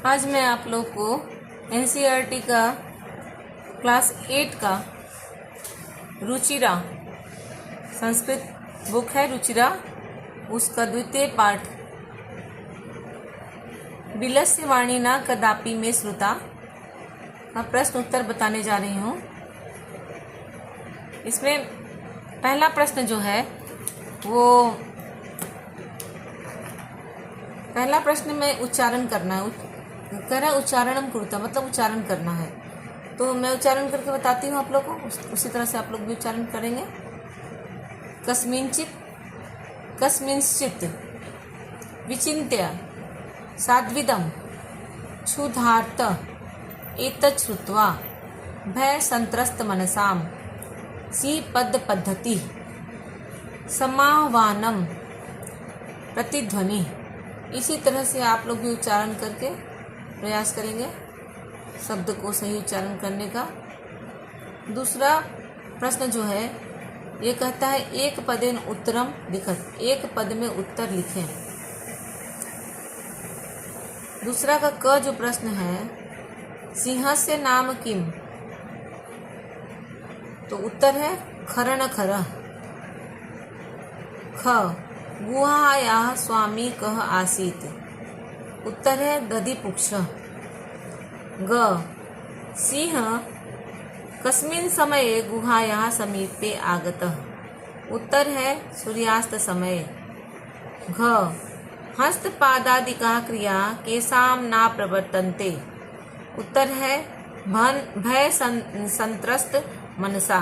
आज मैं आप लोग को एनसीईआरटी का क्लास 8 का रुचिरा संस्कृत बुक है रुचिरा, उसका द्वितीय पाठ बिलस्य वाणिना कदापि में श्रुता का प्रश्न उत्तर बताने जा रही हूँ। इसमें पहला प्रश्न जो है वो पहला प्रश्न में उच्चारण करना है। कह रहा है उच्चारणम कुरुता, मतलब उच्चारण करना है। तो मैं उच्चारण करके बताती हूँ आप लोग को, उसी तरह से आप लोग भी उच्चारण करेंगे। कस्मिंश्चित विचिन्त्य साध्विदं क्षुधार्त एतत् श्रुत्वा भय संत्रस्त मनसाम सी पद पद्धति समाह्वानम प्रतिध्वनि। इसी तरह से आप लोग भी उच्चारण करके प्रयास करेंगे शब्द को सही उच्चारण करने का। दूसरा प्रश्न जो है ये कहता है एक पदेन उत्तरम लिखत, एक पद में उत्तर लिखें। दूसरा का क जो प्रश्न है सिंहस्य नाम किम, तो उत्तर है खरण खर। ख गुहायाः स्वामी कः आसीत्, उत्तर है दधिपुक्ष। ग सिंह कस्मिन् समये गुहायाः समीपे आगतः, उत्तर है सूर्यास्त समय। घ हस्तपादादिकाः क्रिया केषां न प्रवर्तन्ते, उत्तर है भय संत्रस्त मनसा।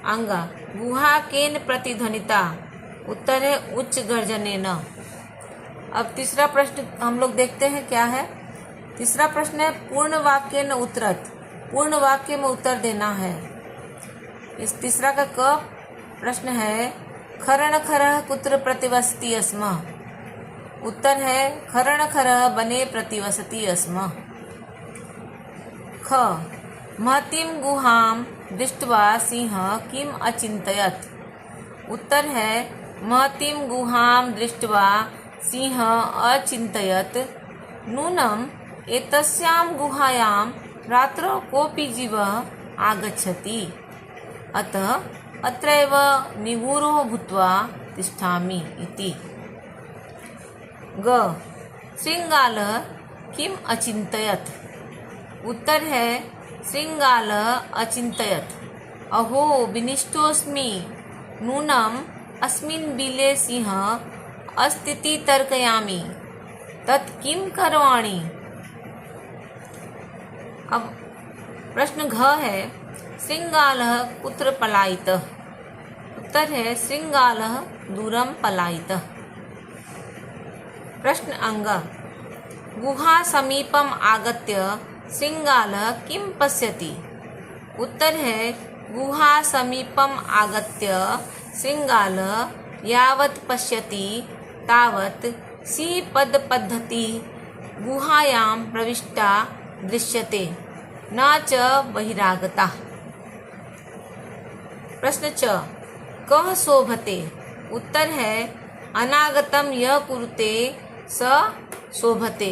अंग गुहा केन प्रतिध्वनिता, उत्तर है उच्च गर्जनेन। अब तीसरा प्रश्न हम लोग देखते हैं क्या है। तीसरा प्रश्न है पूर्ण वाक्य न उत्तरत, पूर्ण वाक्य में उत्तर देना है। इस तीसरा का क प्रश्न है खरण खरः कुत्र प्रतिवसति अस्म, उत्तर है खरण खरः वने प्रतिवसति अस्म। ख महतीं गुहां दृष्ट्वा सिंहः किम अचिन्तयत्, उत्तर है महतीं गुहां दृष्ट्वा सिंहः अचिन्तयत् नूनं एतस्यां गुहायां रात्रौ कोऽपि जीवः आगच्छति, अतः अत्रैव निगूढो भूत्वा तिष्ठामि इति। ग शृङ्गालः किम् अचिन्तयत्, उत्तर है शृङ्गालः अचिन्तयत् अहो विनिष्टोऽस्मि नूनम् अस्मिन् बिले सिंहः अस्तीति तर्कयामि तत् किं करवाणि। अब प्रश्न घ है शृङ्गालः कुत्र पलायितः, उत्तर है शृङ्गालः दूरं पलायितः। प्रश्न अंग गुहा समीपम आगत्य शृङ्गालः किं पश्यति, उत्तर है गुहा समीपम आगत्य शृङ्गालः यावत् पश्यति तावत् सी पद पद्धति गुहायां प्रविष्टा दृश्यते न च बहिरागता। प्रश्न च कः शोभते, उत्तर है अनागतम यः कुरुते स शोभते।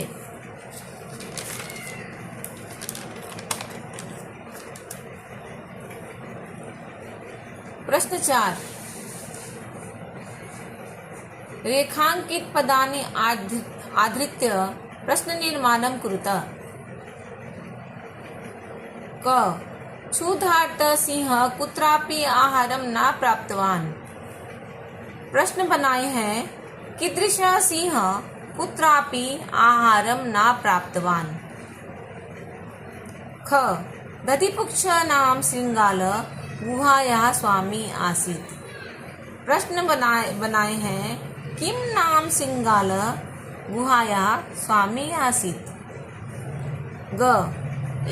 प्रश्न 4 रेखांकित पदानि आधृत्य प्रश्न निर्माणं कुरुत। क क्षुधार्त सिंह कुत्रापि आहारम न प्राप्तवान, प्रश्न बनाए हैं कीदृशः सिंह कुत्रापि आहारम न प्राप्तवान। ख दधिपुक्ष नाम शृङ्गालः गुहायाः स्वामी आसीत्, प्रश्न बनाए हैं किम नाम शृङ्गालः गुहायाः स्वामी आसीत्। ग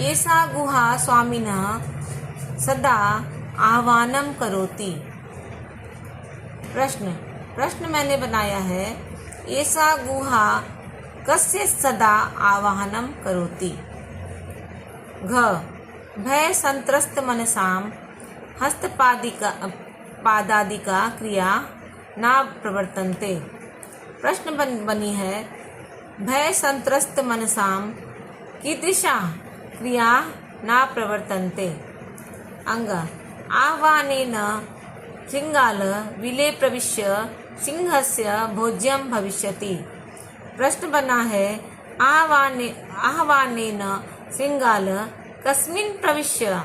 एषा गुहा स्वामिनः सदा आह्वानं करोति, प्रश्न मैंने बनाया है एषा गुहा कस्य सदा आवाहनं करोति। घ भय संत्रस्त मनसाम हस्तपादिका क्रिया न प्रवर्तन्ते। प्रश्न बनी है भय संत्रस्त मनसाम कीदृशा क्रिया न प्रवर्तन्ते। अंग आह्वानेन शृंगाल विले प्रविश्य सिंहस्य भोज्यं भविष्यति। प्रश्न बना है आह्वानेन शृंगाल कस्मिन् प्रविश्य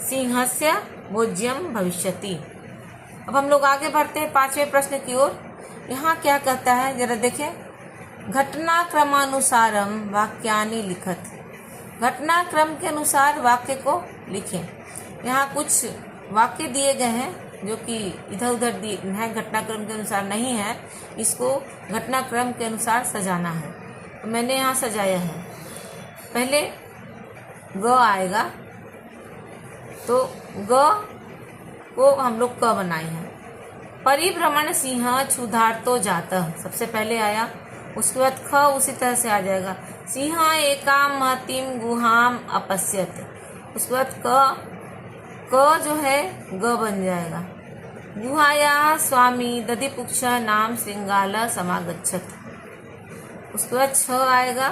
सिंहस्य भोज्यं भविष्यति। अब हम लोग आगे बढ़ते हैं 5वें प्रश्न की ओर। यहाँ क्या कहता है जरा देखें। घटनाक्रमानुसारम वाक्यानि लिखत। घटनाक्रम के अनुसार वाक्य को लिखें। यहाँ कुछ वाक्य दिए गए हैं जो कि इधर उधर दिए हैं, घटनाक्रम के अनुसार नहीं है। इसको घटनाक्रम के अनुसार सजाना है। तो मैंने यहाँ सजाया है। पहले ग आएगा तो ग को हम लोग क बनाए हैं। परिभ्रमण सिंह क्षुधार्तो जातः सबसे पहले आया। उसके बाद ख उसी तरह से आ जाएगा। सिंह एकाम महतीम गुहाम अपश्यत। उसके बाद क जो है ग बन जाएगा। गुहाया स्वामी दधिपुक्ष नाम श्रृंगाल समागच्छत। उसके बाद छ आएगा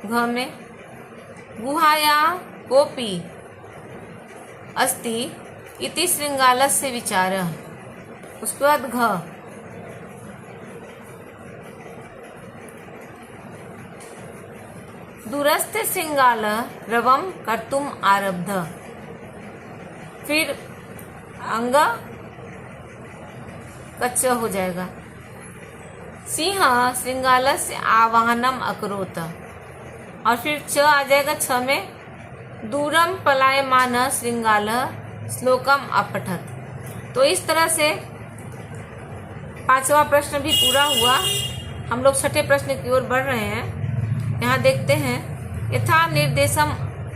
घ में। गुहाया कोपी अस्ति इति श्रृंगालस्य विचारः। उसके बाद घ। दूरस्थ श्रृंगाल रवम कर्तुम आरब्ध। फिर अंग कच्च हो जाएगा। सिंह श्रृंगालस्य आवाहनम अकरोत। और फिर च आ जाएगा। छ में दूरम पलायमान श्रृंगाल श्लोकम अपठत। तो इस तरह से 5वां प्रश्न भी पूरा हुआ। हम लोग 6ठे प्रश्न की ओर बढ़ रहे हैं। यहाँ देखते हैं यथा निर्देशम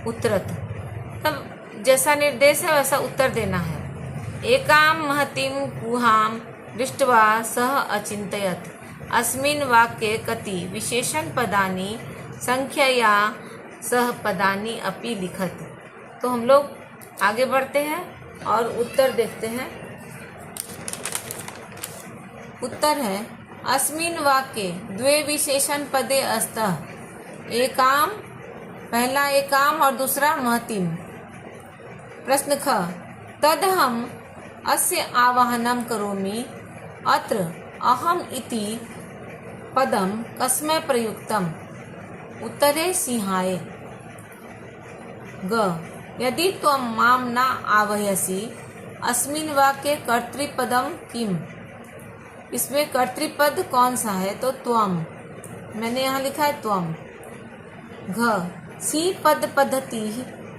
उत्तरत। तब जैसा निर्देश है वैसा उत्तर देना है। एकाम महतीम गुहाम दृष्ट्वा सह अचिंतयत। अस्मिन् वाक्ये कति विशेषण पदानि संख्यया सह पदानि अपि लिखत। तो हम लोग आगे बढ़ते हैं और उत्तर देखते हैं। उत्तर है अस्मिन् वाक्ये द्वे विशेषण पदे अस्तः। एकाम पहला एकाम और दूसरा महतीम। प्रश्न ख तदहम अस्य आवाहनं करोमि अत्र अहम इति पदम कस्मै प्रयुक्तम। उत्तरे सिंहाय। ग यदि त्वं मां न आह्वयसि अस्मिन् वाक्ये कर्तृपदम किम। इसमें कर्तृपद कौन सा है तो त्वं। मैंने यहाँ लिखा है त्वं। घ सी पद पद्धति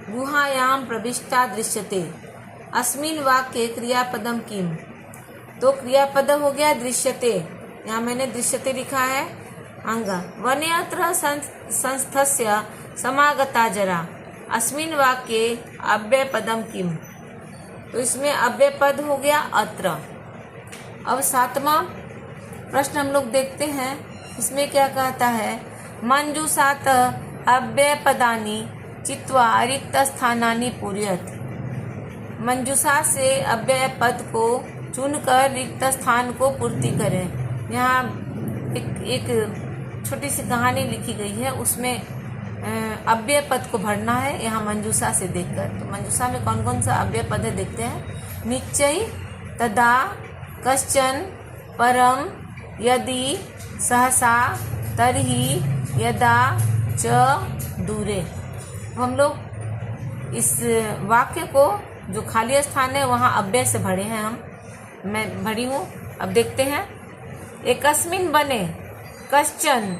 गुहायां प्रविष्टा दृश्यते। अस्मिन् वाक्ये क्रियापदम किम। तो क्रियापद हो गया दृश्यते। यहाँ मैंने दृश्यते लिखा है। अंग वन्यत्र संस्थस्य समागता जरा। अस्मिन् वाक्ये अव्ययपदम किम। तो इसमें अव्ययपद हो गया अत्र। अब 7वां प्रश्न हम लोग देखते हैं। इसमें क्या कहता है मंजूषात अव्ययपदानि चित्वा रिक्त स्थानानि पूरयत। मंजूषा से अव्यय पद को चुनकर रिक्त स्थान को पूर्ति करें। यहाँ एक छोटी सी कहानी लिखी गई है, उसमें अव्यय पद को भरना है यहाँ मंजूषा से देखकर। तो मंजूषा में कौन कौन सा अव्यय पद है देखते हैं। निश्चय, तदा, कश्चन, परम, यदि, सहसा, तरहि, यदा, च, दूरे। हम लोग इस वाक्य को जो खाली स्थान है वहाँ अव्यय से भरे हैं मैं भरी हूँ। अब देखते हैं। एकस्मिन बने कश्चन।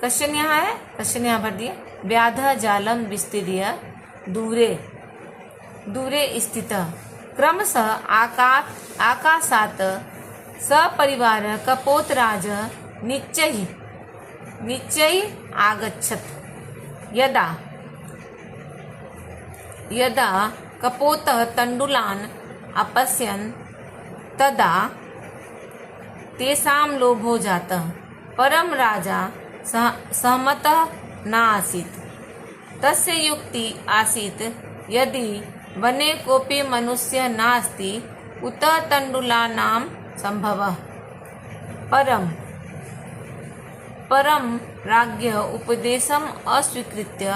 कश्चन यहाँ है, कश्चन यहाँ भर दिए। व्याध जालम विस्तीर्य दूरे दूरे स्थित। क्रमशः आकाशात सपरिवार कपोतराज निश्चय आगच्छत। यदा कपोतः तण्डुलान् अपश्यन् तदा तेषां लोभो जातः। परं राजा सहमतः न आसीत्। तस्य युक्ति आसीत् यदि वने कोऽपि मनुष्यः नास्ति उत तण्डुलानां सम्भवः परं राज्ञः उपदेशम् अस्वीकृत्य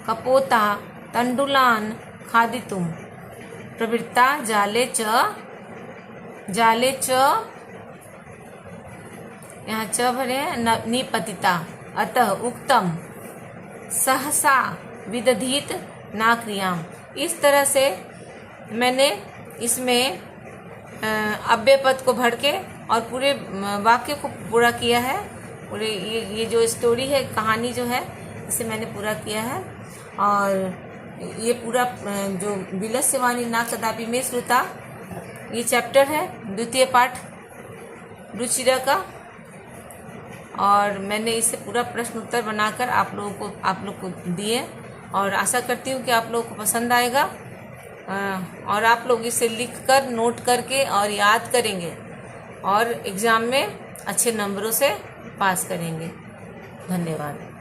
कपोता तण्डुलान् खादितुं प्रवृत्ता जाले च यहाँ च भरे निपतिता। अतः उक्तम सहसा विदधीत नाक्रियाम। इस तरह से मैंने इसमें अव्यय पद को भर के और पूरे वाक्य को पूरा किया है। पूरे ये जो स्टोरी है, कहानी जो है, इसे मैंने पूरा किया है। और ये पूरा जो विलस्य वाणी ना कदापि मे श्रुता, ये चैप्टर है, द्वितीय पाठ रुचिरा का। और मैंने इसे पूरा प्रश्न उत्तर बनाकर आप लोग को दिए और आशा करती हूँ कि आप लोगों को पसंद आएगा और आप लोग इसे लिखकर नोट करके और याद करेंगे और एग्ज़ाम में अच्छे नंबरों से पास करेंगे। धन्यवाद।